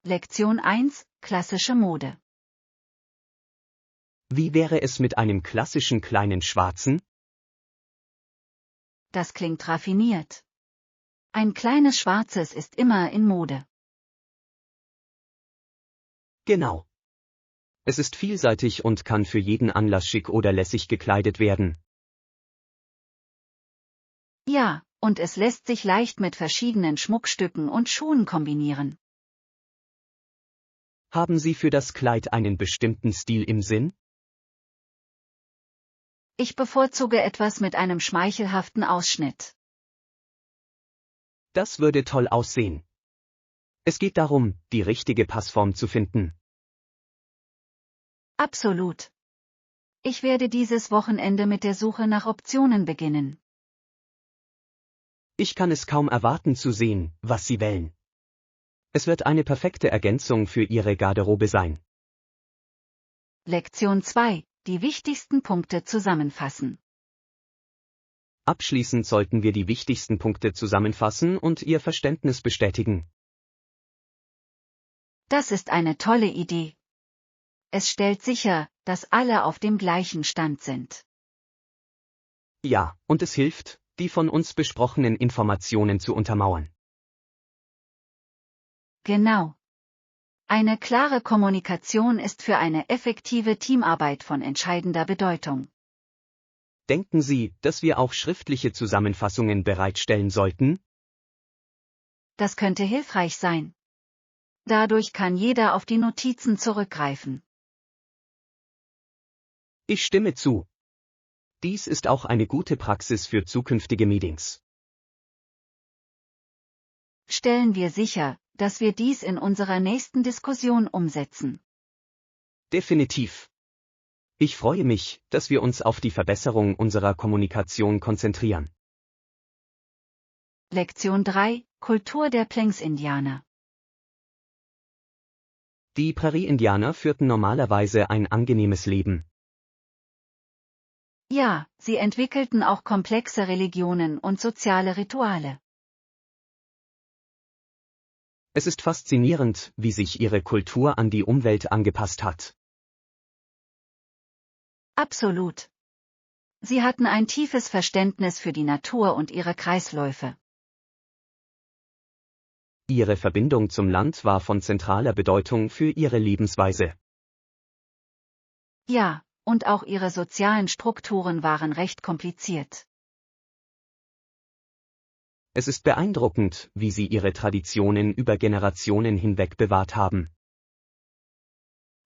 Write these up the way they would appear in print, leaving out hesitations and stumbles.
Lektion 1, klassische Mode. Wie wäre es mit einem klassischen kleinen Schwarzen? Das klingt raffiniert. Ein kleines Schwarzes ist immer in Mode. Genau. Es ist vielseitig und kann für jeden Anlass schick oder lässig gekleidet werden. Ja, und es lässt sich leicht mit verschiedenen Schmuckstücken und Schuhen kombinieren. Haben Sie für das Kleid einen bestimmten Stil im Sinn? Ich bevorzuge etwas mit einem schmeichelhaften Ausschnitt. Das würde toll aussehen. Es geht darum, die richtige Passform zu finden. Absolut. Ich werde dieses Wochenende mit der Suche nach Optionen beginnen. Ich kann es kaum erwarten zu sehen, was Sie wählen. Es wird eine perfekte Ergänzung für Ihre Garderobe sein. Lektion 2, die wichtigsten Punkte zusammenfassen. Abschließend sollten wir die wichtigsten Punkte zusammenfassen und Ihr Verständnis bestätigen. Das ist eine tolle Idee. Es stellt sicher, dass alle auf dem gleichen Stand sind. Ja, und es hilft, die von uns besprochenen Informationen zu untermauern. Genau. Eine klare Kommunikation ist für eine effektive Teamarbeit von entscheidender Bedeutung. Denken Sie, dass wir auch schriftliche Zusammenfassungen bereitstellen sollten? Das könnte hilfreich sein. Dadurch kann jeder auf die Notizen zurückgreifen. Ich stimme zu. Dies ist auch eine gute Praxis für zukünftige Meetings. Stellen wir sicher, dass wir dies in unserer nächsten Diskussion umsetzen. Definitiv. Ich freue mich, dass wir uns auf die Verbesserung unserer Kommunikation konzentrieren. Lektion 3, Kultur der Plains-Indianer. Die Prärie-Indianer führten normalerweise ein angenehmes Leben. Ja, sie entwickelten auch komplexe Religionen und soziale Rituale. Es ist faszinierend, wie sich ihre Kultur an die Umwelt angepasst hat. Absolut. Sie hatten ein tiefes Verständnis für die Natur und ihre Kreisläufe. Ihre Verbindung zum Land war von zentraler Bedeutung für ihre Lebensweise. Ja, und auch ihre sozialen Strukturen waren recht kompliziert. Es ist beeindruckend, wie sie ihre Traditionen über Generationen hinweg bewahrt haben.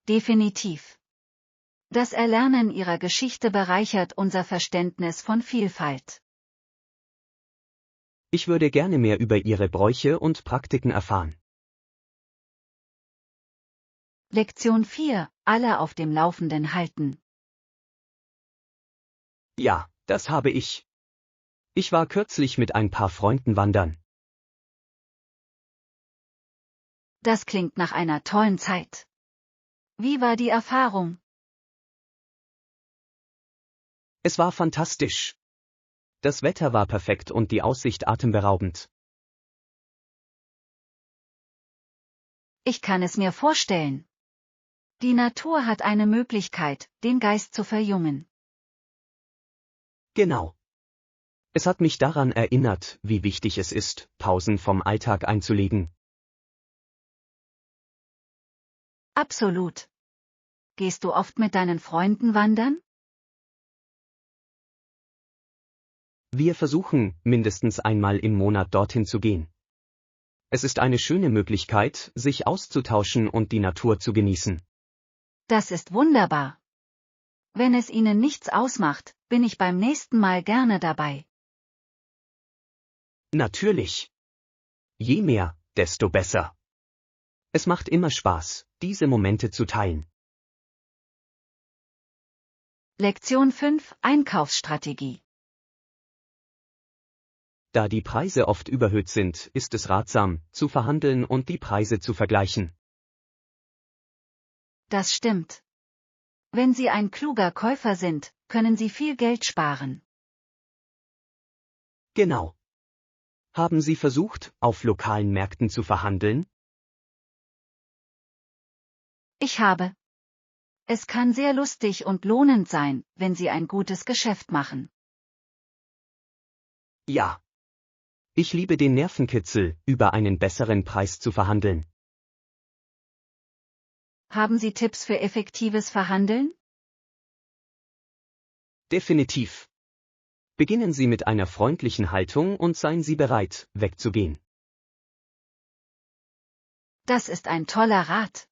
Definitiv. Das Erlernen ihrer Geschichte bereichert unser Verständnis von Vielfalt. Ich würde gerne mehr über ihre Bräuche und Praktiken erfahren. Lektion 4, alle auf dem Laufenden halten. Ja, das habe ich. Ich war kürzlich mit ein paar Freunden wandern. Das klingt nach einer tollen Zeit. Wie war die Erfahrung? Es war fantastisch. Das Wetter war perfekt und die Aussicht atemberaubend. Ich kann es mir vorstellen. Die Natur hat eine Möglichkeit, den Geist zu verjüngen. Genau. Es hat mich daran erinnert, wie wichtig es ist, Pausen vom Alltag einzulegen. Absolut. Gehst du oft mit deinen Freunden wandern? Wir versuchen, mindestens einmal im Monat dorthin zu gehen. Es ist eine schöne Möglichkeit, sich auszutauschen und die Natur zu genießen. Das ist wunderbar. Wenn es Ihnen nichts ausmacht, bin ich beim nächsten Mal gerne dabei. Natürlich. Je mehr, desto besser. Es macht immer Spaß, diese Momente zu teilen. Lektion 5, Einkaufsstrategie. Da die Preise oft überhöht sind, ist es ratsam, zu verhandeln und die Preise zu vergleichen. Das stimmt. Wenn Sie ein kluger Käufer sind, können Sie viel Geld sparen. Genau. Haben Sie versucht, auf lokalen Märkten zu verhandeln? Ich habe. Es kann sehr lustig und lohnend sein, wenn Sie ein gutes Geschäft machen. Ja. Ich liebe den Nervenkitzel, über einen besseren Preis zu verhandeln. Haben Sie Tipps für effektives Verhandeln? Definitiv. Beginnen Sie mit einer freundlichen Haltung und seien Sie bereit, wegzugehen. Das ist ein toller Rat.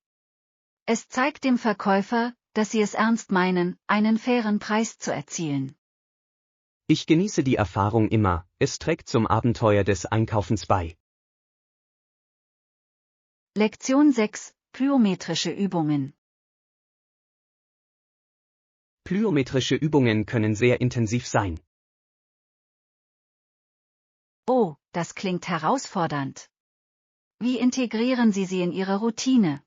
Es zeigt dem Verkäufer, dass Sie es ernst meinen, einen fairen Preis zu erzielen. Ich genieße die Erfahrung immer, es trägt zum Abenteuer des Einkaufens bei. Lektion 6: Plyometrische Übungen. Plyometrische Übungen können sehr intensiv sein. Oh, das klingt herausfordernd. Wie integrieren Sie sie in Ihre Routine?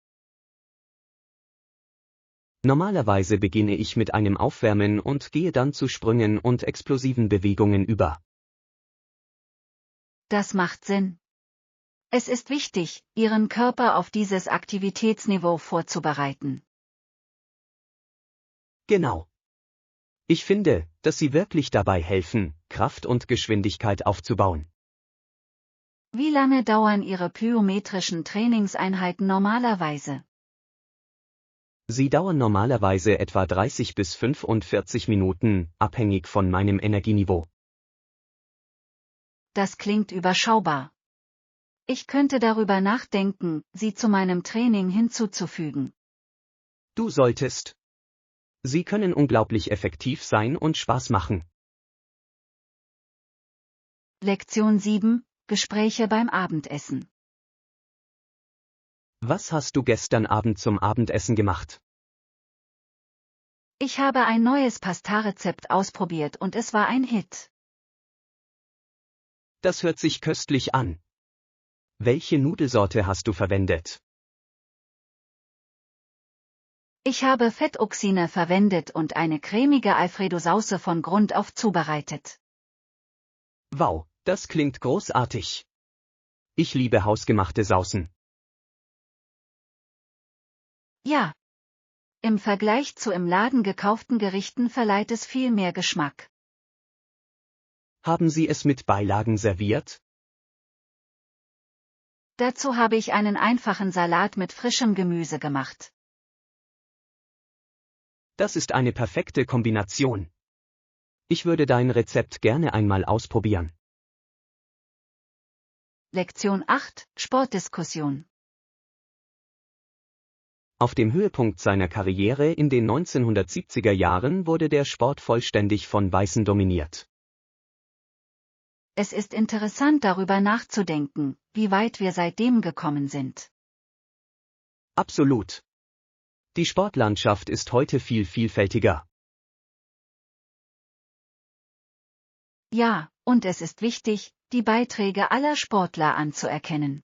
Normalerweise beginne ich mit einem Aufwärmen und gehe dann zu Sprüngen und explosiven Bewegungen über. Das macht Sinn. Es ist wichtig, Ihren Körper auf dieses Aktivitätsniveau vorzubereiten. Genau. Ich finde, dass sie wirklich dabei helfen, Kraft und Geschwindigkeit aufzubauen. Wie lange dauern Ihre plyometrischen Trainingseinheiten normalerweise? Sie dauern normalerweise etwa 30 bis 45 Minuten, abhängig von meinem Energieniveau. Das klingt überschaubar. Ich könnte darüber nachdenken, sie zu meinem Training hinzuzufügen. Du solltest. Sie können unglaublich effektiv sein und Spaß machen. Lektion 7: Gespräche beim Abendessen. Was hast du gestern Abend zum Abendessen gemacht? Ich habe ein neues Pasta-Rezept ausprobiert und es war ein Hit. Das hört sich köstlich an. Welche Nudelsorte hast du verwendet? Ich habe Fettoxine verwendet und eine cremige Alfredo-Sauce von Grund auf zubereitet. Wow, das klingt großartig. Ich liebe hausgemachte Saucen. Ja. Im Vergleich zu im Laden gekauften Gerichten verleiht es viel mehr Geschmack. Haben Sie es mit Beilagen serviert? Dazu habe ich einen einfachen Salat mit frischem Gemüse gemacht. Das ist eine perfekte Kombination. Ich würde dein Rezept gerne einmal ausprobieren. Lektion 8: Sportdiskussion. Auf dem Höhepunkt seiner Karriere in den 1970er Jahren wurde der Sport vollständig von Weißen dominiert. Es ist interessant darüber nachzudenken, wie weit wir seitdem gekommen sind. Absolut. Die Sportlandschaft ist heute viel vielfältiger. Ja, und es ist wichtig, die Beiträge aller Sportler anzuerkennen.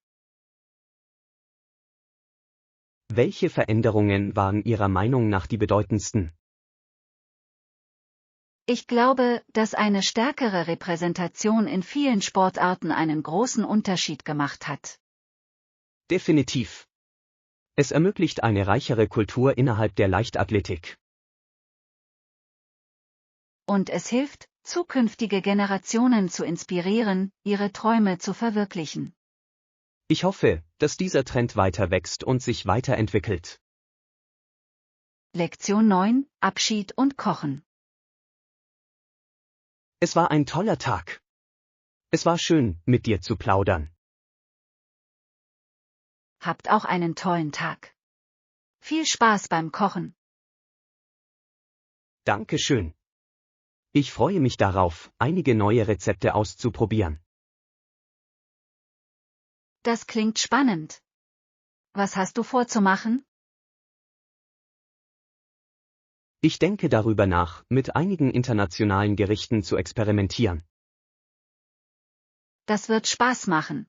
Welche Veränderungen waren Ihrer Meinung nach die bedeutendsten? Ich glaube, dass eine stärkere Repräsentation in vielen Sportarten einen großen Unterschied gemacht hat. Definitiv. Es ermöglicht eine reichere Kultur innerhalb der Leichtathletik. Und es hilft, zukünftige Generationen zu inspirieren, ihre Träume zu verwirklichen. Ich hoffe, dass dieser Trend weiter wächst und sich weiterentwickelt. Lektion 9: Abschied und Kochen. Es war ein toller Tag. Es war schön, mit dir zu plaudern. Habt auch einen tollen Tag. Viel Spaß beim Kochen. Dankeschön. Ich freue mich darauf, einige neue Rezepte auszuprobieren. Das klingt spannend. Was hast du vor zu machen? Ich denke darüber nach, mit einigen internationalen Gerichten zu experimentieren. Das wird Spaß machen.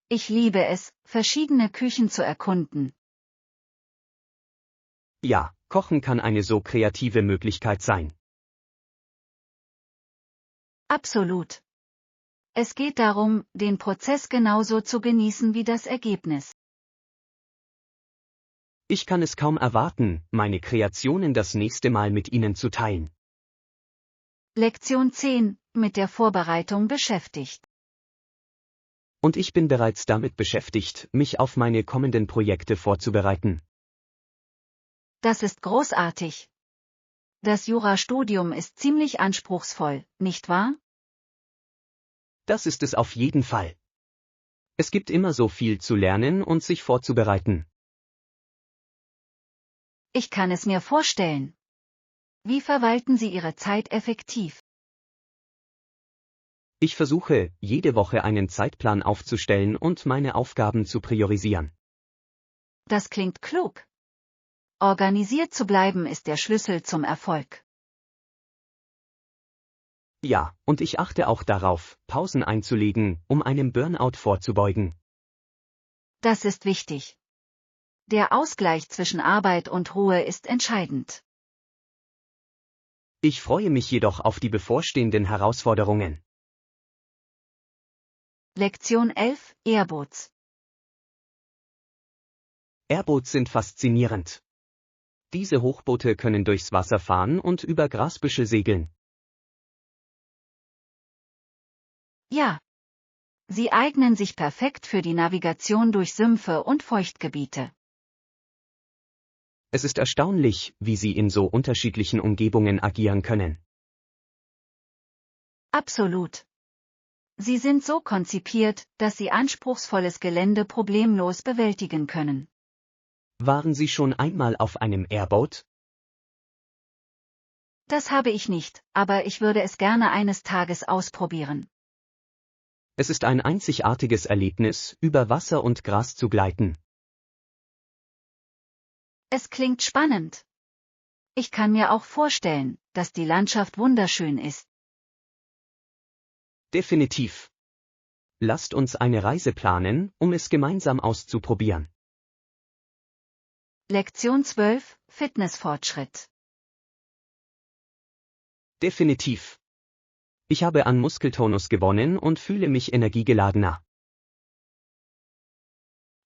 Ich liebe es, verschiedene Küchen zu erkunden. Ja, Kochen kann eine so kreative Möglichkeit sein. Absolut. Es geht darum, den Prozess genauso zu genießen wie das Ergebnis. Ich kann es kaum erwarten, meine Kreationen das nächste Mal mit Ihnen zu teilen. Lektion 10, mit der Vorbereitung beschäftigt. Und ich bin bereits damit beschäftigt, mich auf meine kommenden Projekte vorzubereiten. Das ist großartig. Das Jurastudium ist ziemlich anspruchsvoll, nicht wahr? Das ist es auf jeden Fall. Es gibt immer so viel zu lernen und sich vorzubereiten. Ich kann es mir vorstellen. Wie verwalten Sie Ihre Zeit effektiv? Ich versuche, jede Woche einen Zeitplan aufzustellen und meine Aufgaben zu priorisieren. Das klingt klug. Organisiert zu bleiben ist der Schlüssel zum Erfolg. Ja, und ich achte auch darauf, Pausen einzulegen, um einem Burnout vorzubeugen. Das ist wichtig. Der Ausgleich zwischen Arbeit und Ruhe ist entscheidend. Ich freue mich jedoch auf die bevorstehenden Herausforderungen. Lektion 11, Airboats. Airboats sind faszinierend. Diese Hochboote können durchs Wasser fahren und über Grasbüschel segeln. Ja. Sie eignen sich perfekt für die Navigation durch Sümpfe und Feuchtgebiete. Es ist erstaunlich, wie sie in so unterschiedlichen Umgebungen agieren können. Absolut. Sie sind so konzipiert, dass sie anspruchsvolles Gelände problemlos bewältigen können. Waren Sie schon einmal auf einem Airboat? Das habe ich nicht, aber ich würde es gerne eines Tages ausprobieren. Es ist ein einzigartiges Erlebnis, über Wasser und Gras zu gleiten. Es klingt spannend. Ich kann mir auch vorstellen, dass die Landschaft wunderschön ist. Definitiv. Lasst uns eine Reise planen, um es gemeinsam auszuprobieren. Lektion 12, Fitnessfortschritt. Definitiv. Ich habe an Muskeltonus gewonnen und fühle mich energiegeladener.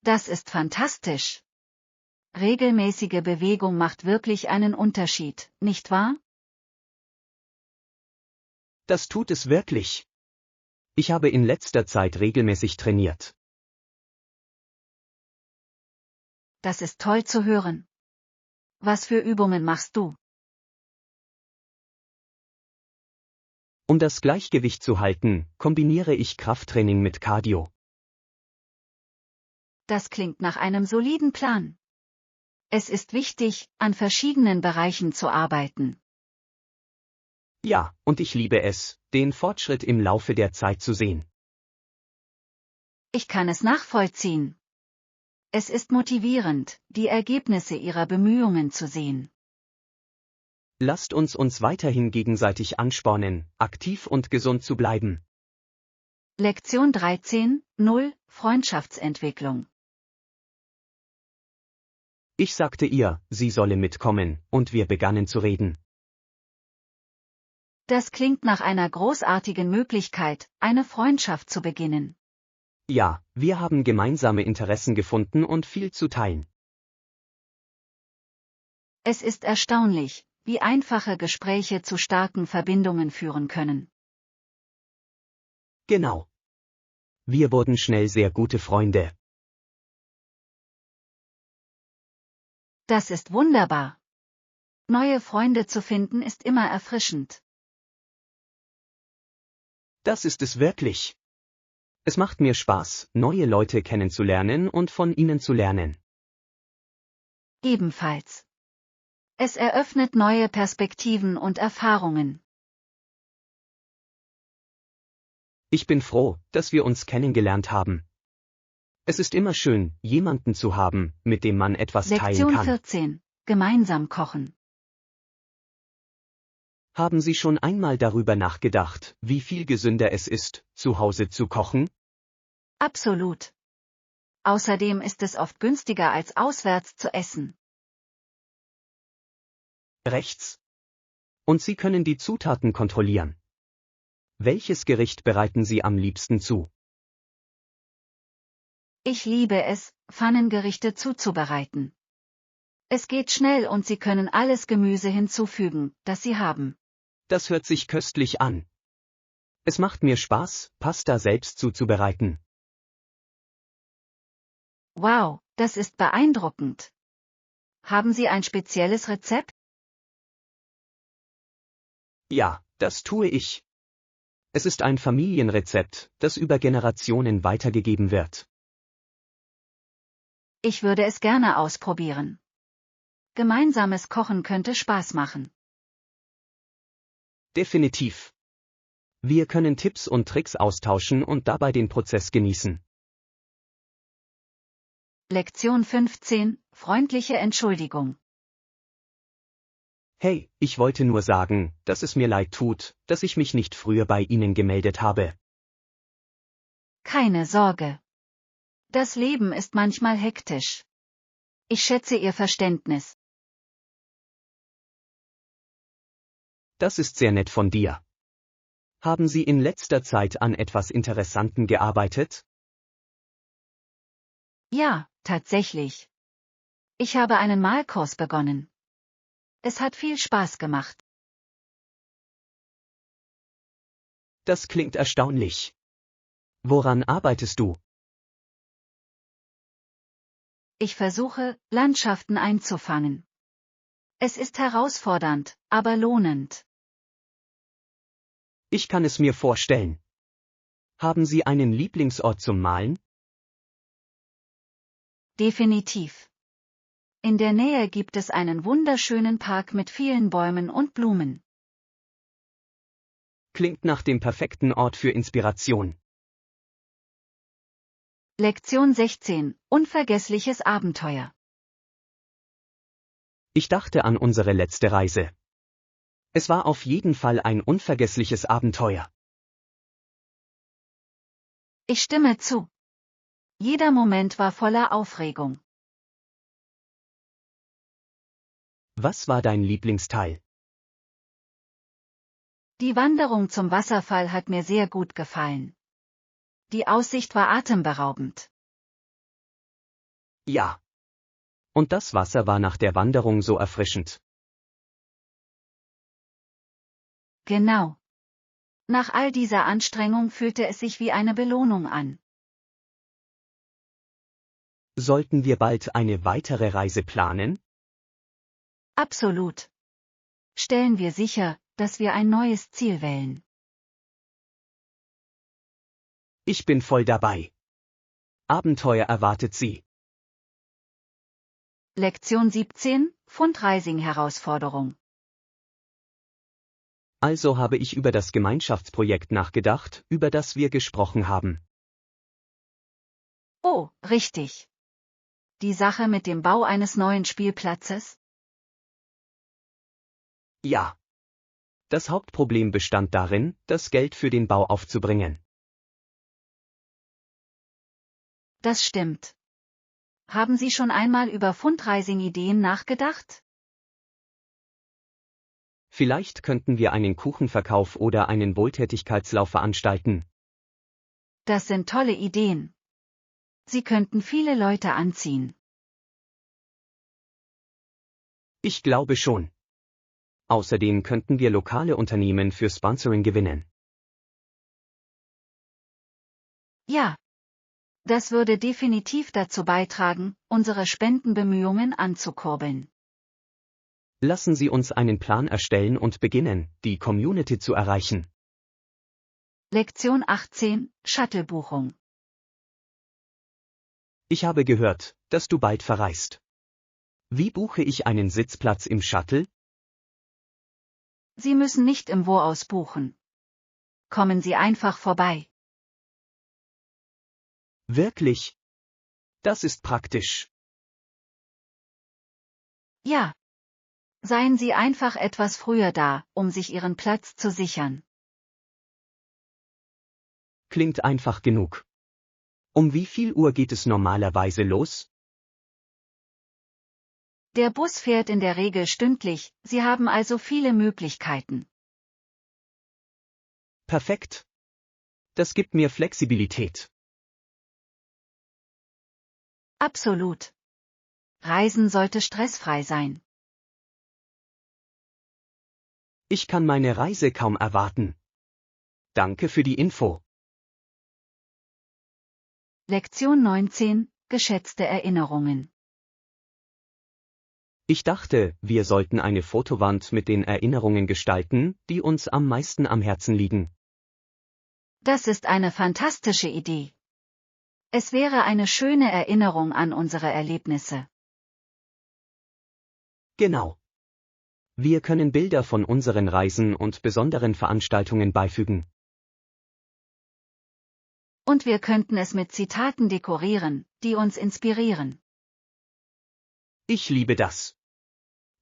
Das ist fantastisch. Regelmäßige Bewegung macht wirklich einen Unterschied, nicht wahr? Das tut es wirklich. Ich habe in letzter Zeit regelmäßig trainiert. Das ist toll zu hören. Was für Übungen machst du? Um das Gleichgewicht zu halten, kombiniere ich Krafttraining mit Cardio. Das klingt nach einem soliden Plan. Es ist wichtig, an verschiedenen Bereichen zu arbeiten. Ja, und ich liebe es, den Fortschritt im Laufe der Zeit zu sehen. Ich kann es nachvollziehen. Es ist motivierend, die Ergebnisse ihrer Bemühungen zu sehen. Lasst uns weiterhin gegenseitig anspornen, aktiv und gesund zu bleiben. Lektion 13, 0, Freundschaftsentwicklung. Ich sagte ihr, sie solle mitkommen, und wir begannen zu reden. Das klingt nach einer großartigen Möglichkeit, eine Freundschaft zu beginnen. Ja, wir haben gemeinsame Interessen gefunden und viel zu teilen. Es ist erstaunlich, wie einfache Gespräche zu starken Verbindungen führen können. Genau. Wir wurden schnell sehr gute Freunde. Das ist wunderbar. Neue Freunde zu finden ist immer erfrischend. Das ist es wirklich. Es macht mir Spaß, neue Leute kennenzulernen und von ihnen zu lernen. Ebenfalls. Es eröffnet neue Perspektiven und Erfahrungen. Ich bin froh, dass wir uns kennengelernt haben. Es ist immer schön, jemanden zu haben, mit dem man etwas teilen Lektion kann. 14. Gemeinsam kochen. Haben Sie schon einmal darüber nachgedacht, wie viel gesünder es ist, zu Hause zu kochen? Absolut. Außerdem ist es oft günstiger als auswärts zu essen. Rechts. Und Sie können die Zutaten kontrollieren. Welches Gericht bereiten Sie am liebsten zu? Ich liebe es, Pfannengerichte zuzubereiten. Es geht schnell und Sie können alles Gemüse hinzufügen, das Sie haben. Das hört sich köstlich an. Es macht mir Spaß, Pasta selbst zuzubereiten. Wow, das ist beeindruckend. Haben Sie ein spezielles Rezept? Ja, das tue ich. Es ist ein Familienrezept, das über Generationen weitergegeben wird. Ich würde es gerne ausprobieren. Gemeinsames Kochen könnte Spaß machen. Definitiv. Wir können Tipps und Tricks austauschen und dabei den Prozess genießen. Lektion 15: Freundliche Entschuldigung. Hey, ich wollte nur sagen, dass es mir leid tut, dass ich mich nicht früher bei Ihnen gemeldet habe. Keine Sorge. Das Leben ist manchmal hektisch. Ich schätze Ihr Verständnis. Das ist sehr nett von dir. Haben Sie in letzter Zeit an etwas Interessantem gearbeitet? Ja, tatsächlich. Ich habe einen Malkurs begonnen. Es hat viel Spaß gemacht. Das klingt erstaunlich. Woran arbeitest du? Ich versuche, Landschaften einzufangen. Es ist herausfordernd, aber lohnend. Ich kann es mir vorstellen. Haben Sie einen Lieblingsort zum Malen? Definitiv. In der Nähe gibt es einen wunderschönen Park mit vielen Bäumen und Blumen. Klingt nach dem perfekten Ort für Inspiration. Lektion 16: Unvergessliches Abenteuer. Ich dachte an unsere letzte Reise. Es war auf jeden Fall ein unvergessliches Abenteuer. Ich stimme zu. Jeder Moment war voller Aufregung. Was war dein Lieblingsteil? Die Wanderung zum Wasserfall hat mir sehr gut gefallen. Die Aussicht war atemberaubend. Ja. Und das Wasser war nach der Wanderung so erfrischend. Genau. Nach all dieser Anstrengung fühlte es sich wie eine Belohnung an. Sollten wir bald eine weitere Reise planen? Absolut. Stellen wir sicher, dass wir ein neues Ziel wählen. Ich bin voll dabei. Abenteuer erwartet Sie. Lektion 17: Fundraising-Herausforderung. Also habe ich über das Gemeinschaftsprojekt nachgedacht, über das wir gesprochen haben. Oh, richtig. Die Sache mit dem Bau eines neuen Spielplatzes? Ja. Das Hauptproblem bestand darin, das Geld für den Bau aufzubringen. Das stimmt. Haben Sie schon einmal über Fundraising-Ideen nachgedacht? Vielleicht könnten wir einen Kuchenverkauf oder einen Wohltätigkeitslauf veranstalten. Das sind tolle Ideen. Sie könnten viele Leute anziehen. Ich glaube schon. Außerdem könnten wir lokale Unternehmen für Sponsoring gewinnen. Ja. Das würde definitiv dazu beitragen, unsere Spendenbemühungen anzukurbeln. Lassen Sie uns einen Plan erstellen und beginnen, die Community zu erreichen. Lektion 18: Shuttle-Buchung. Ich habe gehört, dass du bald verreist. Wie buche ich einen Sitzplatz im Shuttle? Sie müssen nicht im Voraus buchen. Kommen Sie einfach vorbei. Wirklich? Das ist praktisch. Ja. Seien Sie einfach etwas früher da, um sich Ihren Platz zu sichern. Klingt einfach genug. Um wie viel Uhr geht es normalerweise los? Der Bus fährt in der Regel stündlich, Sie haben also viele Möglichkeiten. Perfekt. Das gibt mir Flexibilität. Absolut. Reisen sollte stressfrei sein. Ich kann meine Reise kaum erwarten. Danke für die Info. Lektion 19, geschätzte Erinnerungen. Ich dachte, wir sollten eine Fotowand mit den Erinnerungen gestalten, die uns am meisten am Herzen liegen. Das ist eine fantastische Idee. Es wäre eine schöne Erinnerung an unsere Erlebnisse. Genau. Wir können Bilder von unseren Reisen und besonderen Veranstaltungen beifügen. Und wir könnten es mit Zitaten dekorieren, die uns inspirieren. Ich liebe das.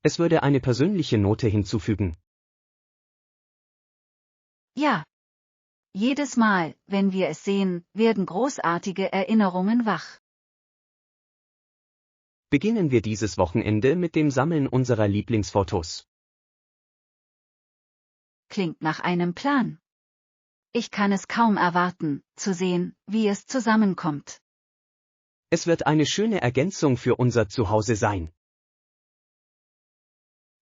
Es würde eine persönliche Note hinzufügen. Ja. Jedes Mal, wenn wir es sehen, werden großartige Erinnerungen wach. Beginnen wir dieses Wochenende mit dem Sammeln unserer Lieblingsfotos. Klingt nach einem Plan. Ich kann es kaum erwarten, zu sehen, wie es zusammenkommt. Es wird eine schöne Ergänzung für unser Zuhause sein.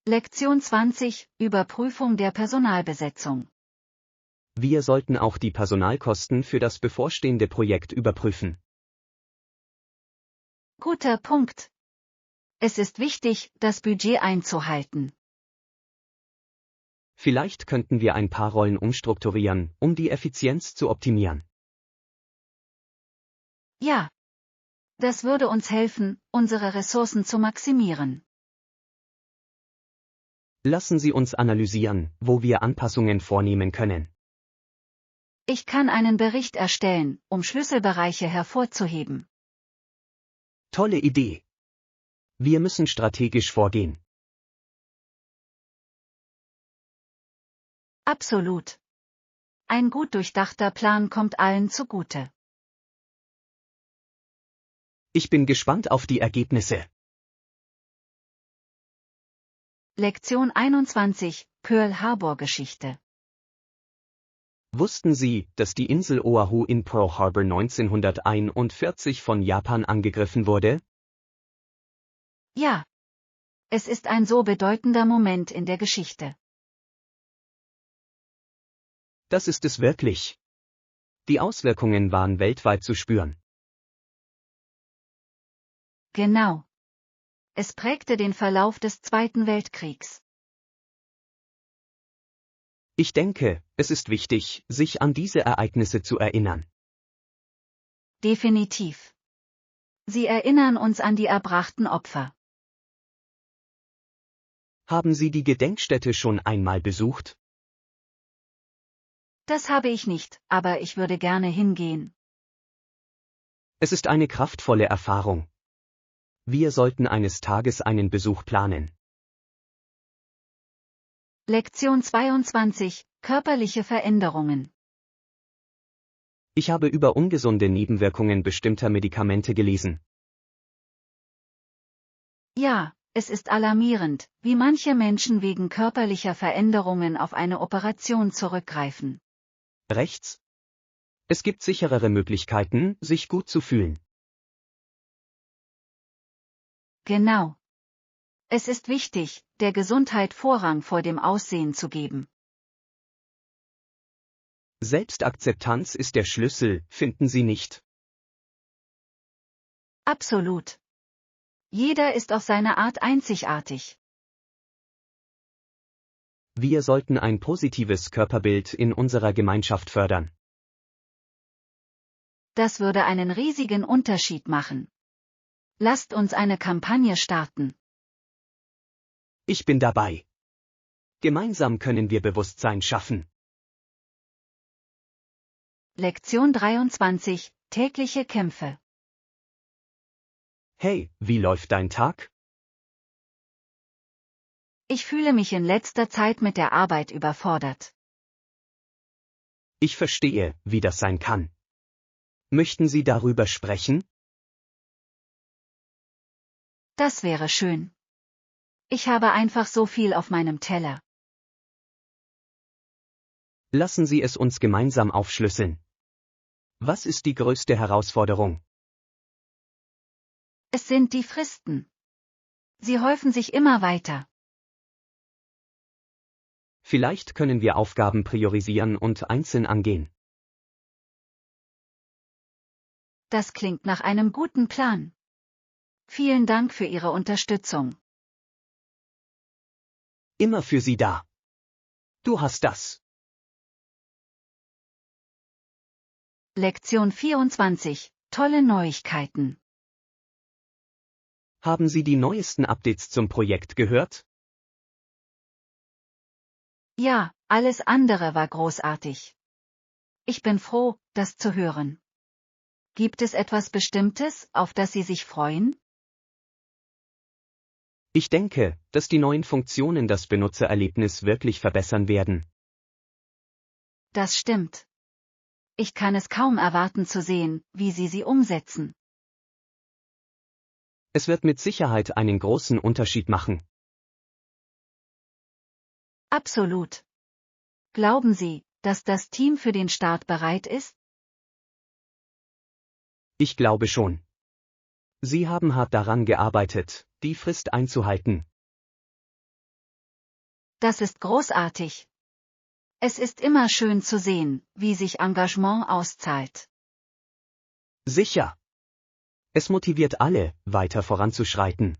Lektion 20, Überprüfung der Personalbesetzung. Wir sollten auch die Personalkosten für das bevorstehende Projekt überprüfen. Guter Punkt. Es ist wichtig, das Budget einzuhalten. Vielleicht könnten wir ein paar Rollen umstrukturieren, um die Effizienz zu optimieren. Ja. Das würde uns helfen, unsere Ressourcen zu maximieren. Lassen Sie uns analysieren, wo wir Anpassungen vornehmen können. Ich kann einen Bericht erstellen, um Schlüsselbereiche hervorzuheben. Tolle Idee. Wir müssen strategisch vorgehen. Absolut. Ein gut durchdachter Plan kommt allen zugute. Ich bin gespannt auf die Ergebnisse. Lektion 21, Pearl Harbor Geschichte. Wussten Sie, dass die Insel Oahu in Pearl Harbor 1941 von Japan angegriffen wurde? Ja. Es ist ein so bedeutender Moment in der Geschichte. Das ist es wirklich. Die Auswirkungen waren weltweit zu spüren. Genau. Es prägte den Verlauf des Zweiten Weltkriegs. Ich denke, es ist wichtig, sich an diese Ereignisse zu erinnern. Definitiv. Sie erinnern uns an die erbrachten Opfer. Haben Sie die Gedenkstätte schon einmal besucht? Das habe ich nicht, aber ich würde gerne hingehen. Es ist eine kraftvolle Erfahrung. Wir sollten eines Tages einen Besuch planen. Lektion 22, körperliche Veränderungen. Ich habe über ungesunde Nebenwirkungen bestimmter Medikamente gelesen. Ja, es ist alarmierend, wie manche Menschen wegen körperlicher Veränderungen auf eine Operation zurückgreifen. Rechts? Es gibt sicherere Möglichkeiten, sich gut zu fühlen. Genau. Es ist wichtig, der Gesundheit Vorrang vor dem Aussehen zu geben. Selbstakzeptanz ist der Schlüssel, finden Sie nicht? Absolut. Jeder ist auf seine Art einzigartig. Wir sollten ein positives Körperbild in unserer Gemeinschaft fördern. Das würde einen riesigen Unterschied machen. Lasst uns eine Kampagne starten. Ich bin dabei. Gemeinsam können wir Bewusstsein schaffen. Lektion 23, tägliche Kämpfe. Hey, wie läuft dein Tag? Ich fühle mich in letzter Zeit mit der Arbeit überfordert. Ich verstehe, wie das sein kann. Möchten Sie darüber sprechen? Das wäre schön. Ich habe einfach so viel auf meinem Teller. Lassen Sie es uns gemeinsam aufschlüsseln. Was ist die größte Herausforderung? Es sind die Fristen. Sie häufen sich immer weiter. Vielleicht können wir Aufgaben priorisieren und einzeln angehen. Das klingt nach einem guten Plan. Vielen Dank für Ihre Unterstützung. Immer für Sie da. Du hast das. Lektion 24. Tolle Neuigkeiten. Haben Sie die neuesten Updates zum Projekt gehört? Ja, alles andere war großartig. Ich bin froh, das zu hören. Gibt es etwas Bestimmtes, auf das Sie sich freuen? Ich denke, dass die neuen Funktionen das Benutzererlebnis wirklich verbessern werden. Das stimmt. Ich kann es kaum erwarten zu sehen, wie Sie sie umsetzen. Es wird mit Sicherheit einen großen Unterschied machen. Absolut. Glauben Sie, dass das Team für den Start bereit ist? Ich glaube schon. Sie haben hart daran gearbeitet, die Frist einzuhalten. Das ist großartig. Es ist immer schön zu sehen, wie sich Engagement auszahlt. Sicher. Es motiviert alle, weiter voranzuschreiten.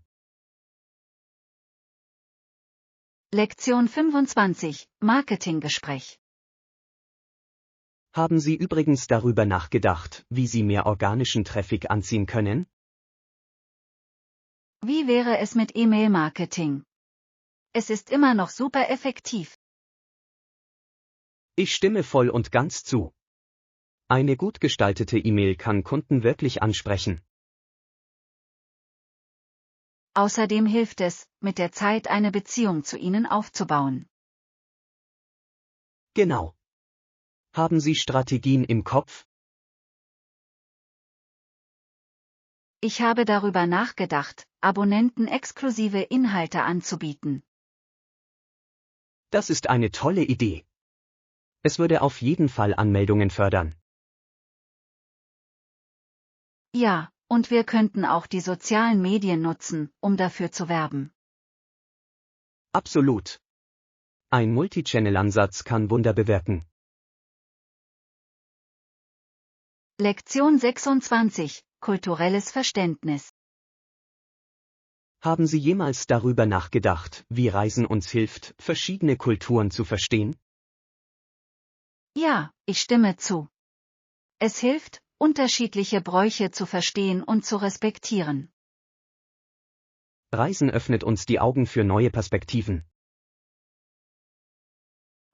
Lektion 25. Marketinggespräch. Haben Sie übrigens darüber nachgedacht, wie Sie mehr organischen Traffic anziehen können? Wie wäre es mit E-Mail-Marketing? Es ist immer noch super effektiv. Ich stimme voll und ganz zu. Eine gut gestaltete E-Mail kann Kunden wirklich ansprechen. Außerdem hilft es, mit der Zeit eine Beziehung zu ihnen aufzubauen. Genau. Haben Sie Strategien im Kopf? Ich habe darüber nachgedacht, Abonnenten exklusive Inhalte anzubieten. Das ist eine tolle Idee. Es würde auf jeden Fall Anmeldungen fördern. Ja, und wir könnten auch die sozialen Medien nutzen, um dafür zu werben. Absolut. Ein Multichannel-Ansatz kann Wunder bewirken. Lektion 26. Kulturelles Verständnis. Haben Sie jemals darüber nachgedacht, wie Reisen uns hilft, verschiedene Kulturen zu verstehen? Ja, ich stimme zu. Es hilft, unterschiedliche Bräuche zu verstehen und zu respektieren. Reisen öffnet uns die Augen für neue Perspektiven.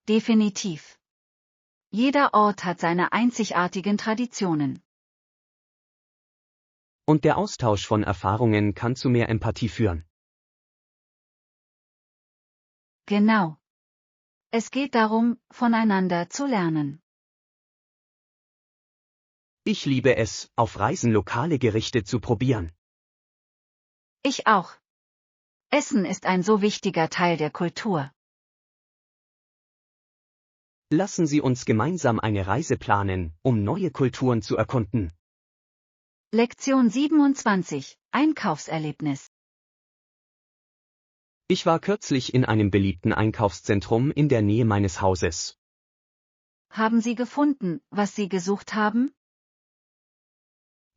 Definitiv. Jeder Ort hat seine einzigartigen Traditionen. Und der Austausch von Erfahrungen kann zu mehr Empathie führen. Genau. Es geht darum, voneinander zu lernen. Ich liebe es, auf Reisen lokale Gerichte zu probieren. Ich auch. Essen ist ein so wichtiger Teil der Kultur. Lassen Sie uns gemeinsam eine Reise planen, um neue Kulturen zu erkunden. Lektion 27. Einkaufserlebnis. Ich war kürzlich in einem beliebten Einkaufszentrum in der Nähe meines Hauses. Haben Sie gefunden, was Sie gesucht haben?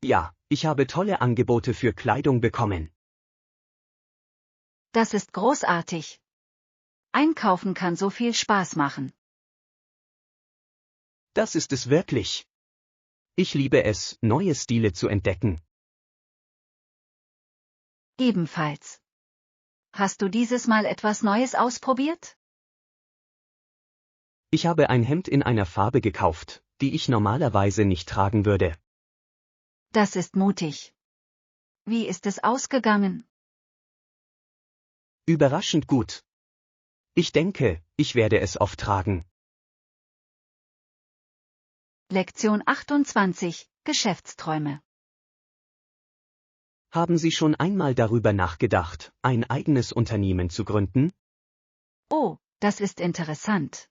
Ja, ich habe tolle Angebote für Kleidung bekommen. Das ist großartig. Einkaufen kann so viel Spaß machen. Das ist es wirklich. Ich liebe es, neue Stile zu entdecken. Ebenfalls. Hast du dieses Mal etwas Neues ausprobiert? Ich habe ein Hemd in einer Farbe gekauft, die ich normalerweise nicht tragen würde. Das ist mutig. Wie ist es ausgegangen? Überraschend gut. Ich denke, ich werde es oft tragen. Lektion 28. Geschäftsträume. Haben Sie schon einmal darüber nachgedacht, ein eigenes Unternehmen zu gründen? Oh, das ist interessant.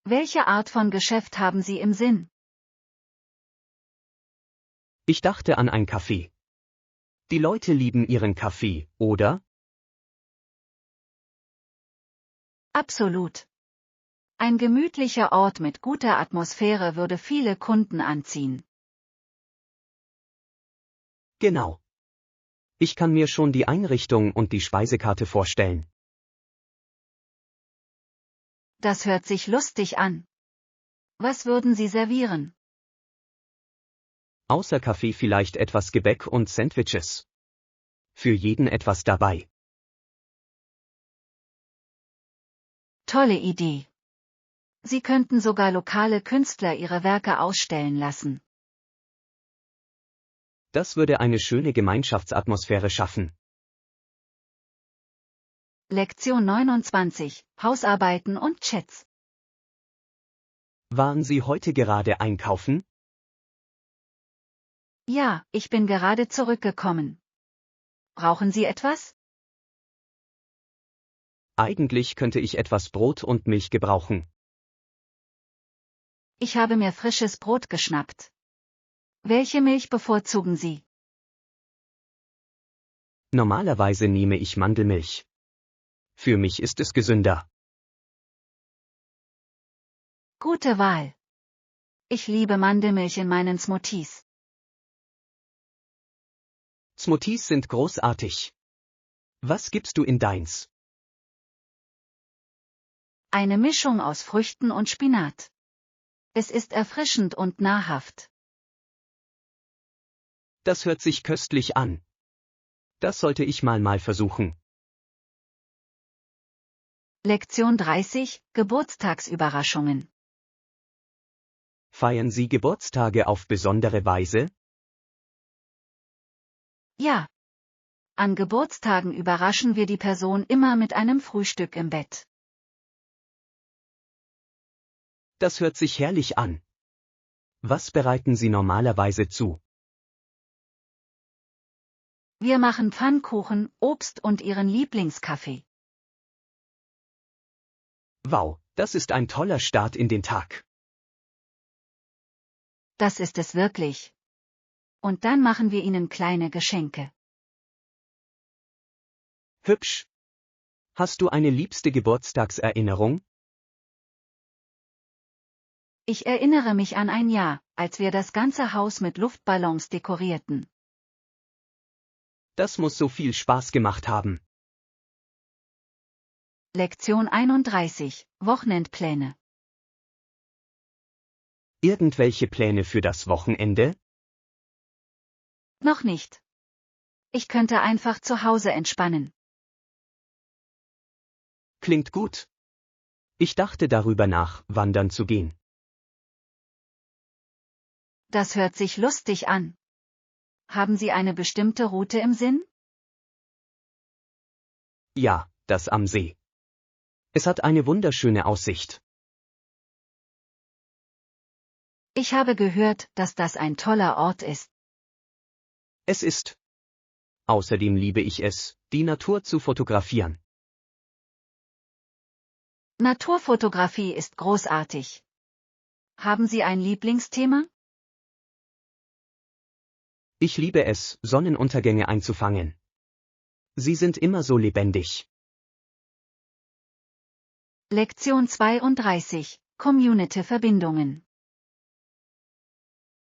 Welche Art von Geschäft haben Sie im Sinn? Ich dachte an ein Café. Die Leute lieben ihren Kaffee, oder? Absolut. Ein gemütlicher Ort mit guter Atmosphäre würde viele Kunden anziehen. Genau. Ich kann mir schon die Einrichtung und die Speisekarte vorstellen. Das hört sich lustig an. Was würden Sie servieren? Außer Kaffee vielleicht etwas Gebäck und Sandwiches. Für jeden etwas dabei. Tolle Idee. Sie könnten sogar lokale Künstler ihre Werke ausstellen lassen. Das würde eine schöne Gemeinschaftsatmosphäre schaffen. Lektion 29. Hausarbeiten und Chats. Waren Sie heute gerade einkaufen? Ja, ich bin gerade zurückgekommen. Brauchen Sie etwas? Eigentlich könnte ich etwas Brot und Milch gebrauchen. Ich habe mir frisches Brot geschnappt. Welche Milch bevorzugen Sie? Normalerweise nehme ich Mandelmilch. Für mich ist es gesünder. Gute Wahl. Ich liebe Mandelmilch in meinen Smoothies. Smoothies sind großartig. Was gibst du in deins? Eine Mischung aus Früchten und Spinat. Es ist erfrischend und nahrhaft. Das hört sich köstlich an. Das sollte ich mal versuchen. Lektion 30. Geburtstagsüberraschungen. Feiern Sie Geburtstage auf besondere Weise? Ja. An Geburtstagen überraschen wir die Person immer mit einem Frühstück im Bett. Das hört sich herrlich an. Was bereiten Sie normalerweise zu? Wir machen Pfannkuchen, Obst und Ihren Lieblingskaffee. Wow, das ist ein toller Start in den Tag. Das ist es wirklich. Und dann machen wir Ihnen kleine Geschenke. Hübsch. Hast du eine liebste Geburtstagserinnerung? Ich erinnere mich an ein Jahr, als wir das ganze Haus mit Luftballons dekorierten. Das muss so viel Spaß gemacht haben. Lektion 31. Wochenendpläne. Irgendwelche Pläne für das Wochenende? Noch nicht. Ich könnte einfach zu Hause entspannen. Klingt gut. Ich dachte darüber nach, wandern zu gehen. Das hört sich lustig an. Haben Sie eine bestimmte Route im Sinn? Ja, das am See. Es hat eine wunderschöne Aussicht. Ich habe gehört, dass das ein toller Ort ist. Es ist. Außerdem liebe ich es, die Natur zu fotografieren. Naturfotografie ist großartig. Haben Sie ein Lieblingsthema? Ich liebe es, Sonnenuntergänge einzufangen. Sie sind immer so lebendig. Lektion 32. Community-Verbindungen.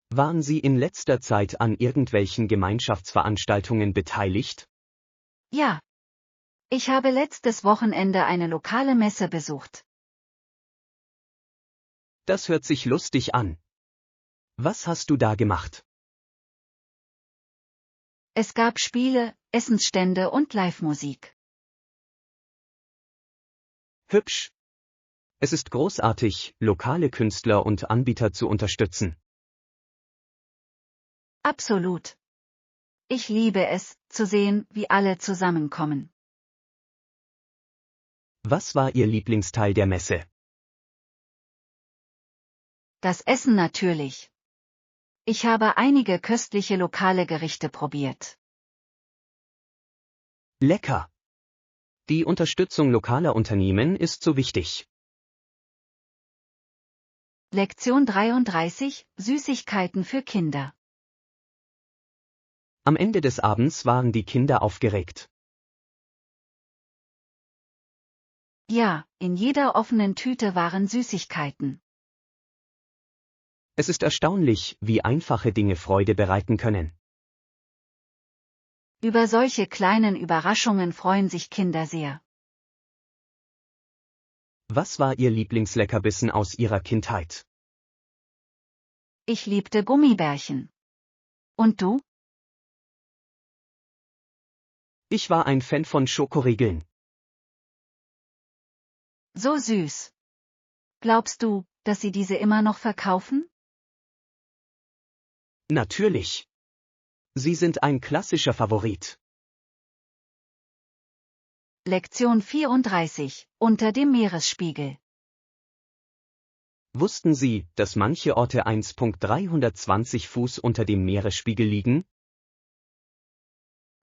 Waren Sie in letzter Zeit an irgendwelchen Gemeinschaftsveranstaltungen beteiligt? Ja. Ich habe letztes Wochenende eine lokale Messe besucht. Das hört sich lustig an. Was hast du da gemacht? Es gab Spiele, Essensstände und Live-Musik. Hübsch. Es ist großartig, lokale Künstler und Anbieter zu unterstützen. Absolut. Ich liebe es, zu sehen, wie alle zusammenkommen. Was war Ihr Lieblingsteil der Messe? Das Essen natürlich. Ich habe einige köstliche lokale Gerichte probiert. Lecker. Die Unterstützung lokaler Unternehmen ist so wichtig. Lektion 33. Süßigkeiten für Kinder. Am Ende des Abends waren die Kinder aufgeregt. Ja, in jeder offenen Tüte waren Süßigkeiten. Es ist erstaunlich, wie einfache Dinge Freude bereiten können. Über solche kleinen Überraschungen freuen sich Kinder sehr. Was war Ihr Lieblingsleckerbissen aus Ihrer Kindheit? Ich liebte Gummibärchen. Und du? Ich war ein Fan von Schokoriegeln. So süß. Glaubst du, dass sie diese immer noch verkaufen? Natürlich. Sie sind ein klassischer Favorit. Lektion 34. Unter dem Meeresspiegel. Wussten Sie, dass manche Orte 1,320 Fuß unter dem Meeresspiegel liegen?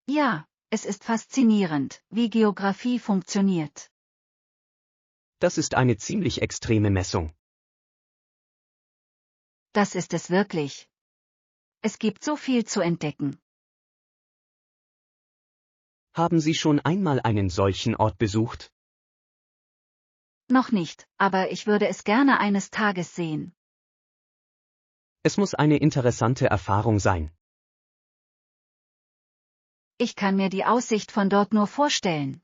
Ja, es ist faszinierend, wie Geographie funktioniert. Das ist eine ziemlich extreme Messung. Das ist es wirklich. Es gibt so viel zu entdecken. Haben Sie schon einmal einen solchen Ort besucht? Noch nicht, aber ich würde es gerne eines Tages sehen. Es muss eine interessante Erfahrung sein. Ich kann mir die Aussicht von dort nur vorstellen.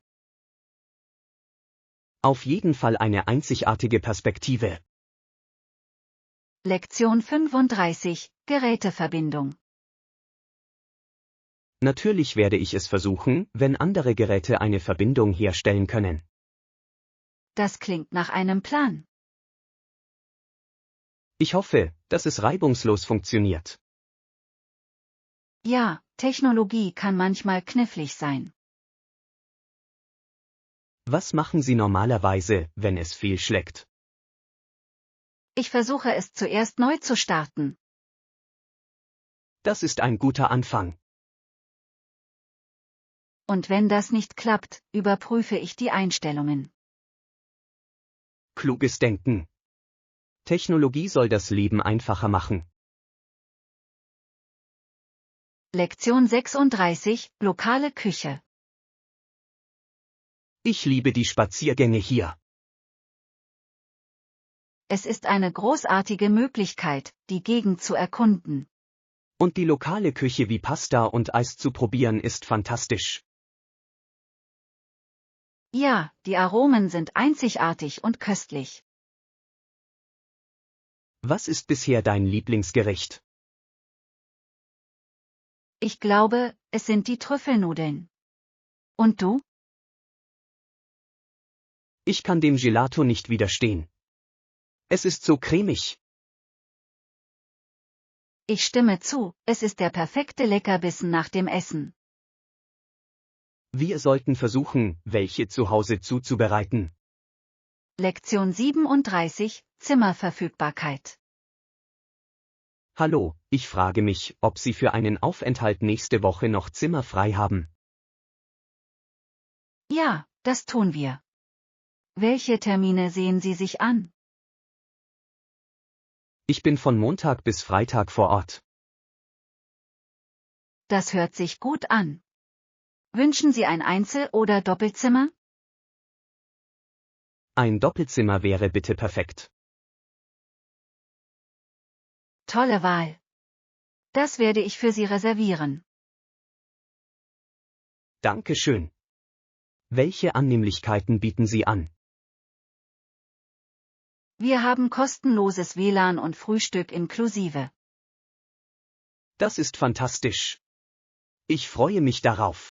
Auf jeden Fall eine einzigartige Perspektive. Lektion 35. Geräteverbindung. Natürlich werde ich es versuchen, wenn andere Geräte eine Verbindung herstellen können. Das klingt nach einem Plan. Ich hoffe, dass es reibungslos funktioniert. Ja, Technologie kann manchmal knifflig sein. Was machen Sie normalerweise, wenn es fehlschlägt? Ich versuche es zuerst neu zu starten. Das ist ein guter Anfang. Und wenn das nicht klappt, überprüfe ich die Einstellungen. Kluges Denken. Technologie soll das Leben einfacher machen. Lektion 36. Lokale Küche. Ich liebe die Spaziergänge hier. Es ist eine großartige Möglichkeit, die Gegend zu erkunden. Und die lokale Küche wie Pasta und Eis zu probieren ist fantastisch. Ja, die Aromen sind einzigartig und köstlich. Was ist bisher dein Lieblingsgericht? Ich glaube, es sind die Trüffelnudeln. Und du? Ich kann dem Gelato nicht widerstehen. Es ist so cremig. Ich stimme zu, es ist der perfekte Leckerbissen nach dem Essen. Wir sollten versuchen, welche zu Hause zuzubereiten. Lektion 37. Zimmerverfügbarkeit. Hallo, ich frage mich, ob Sie für einen Aufenthalt nächste Woche noch Zimmer frei haben. Ja, das tun wir. Welche Termine sehen Sie sich an? Ich bin von Montag bis Freitag vor Ort. Das hört sich gut an. Wünschen Sie ein Einzel- oder Doppelzimmer? Ein Doppelzimmer wäre bitte perfekt. Tolle Wahl. Das werde ich für Sie reservieren. Dankeschön. Welche Annehmlichkeiten bieten Sie an? Wir haben kostenloses WLAN und Frühstück inklusive. Das ist fantastisch. Ich freue mich darauf.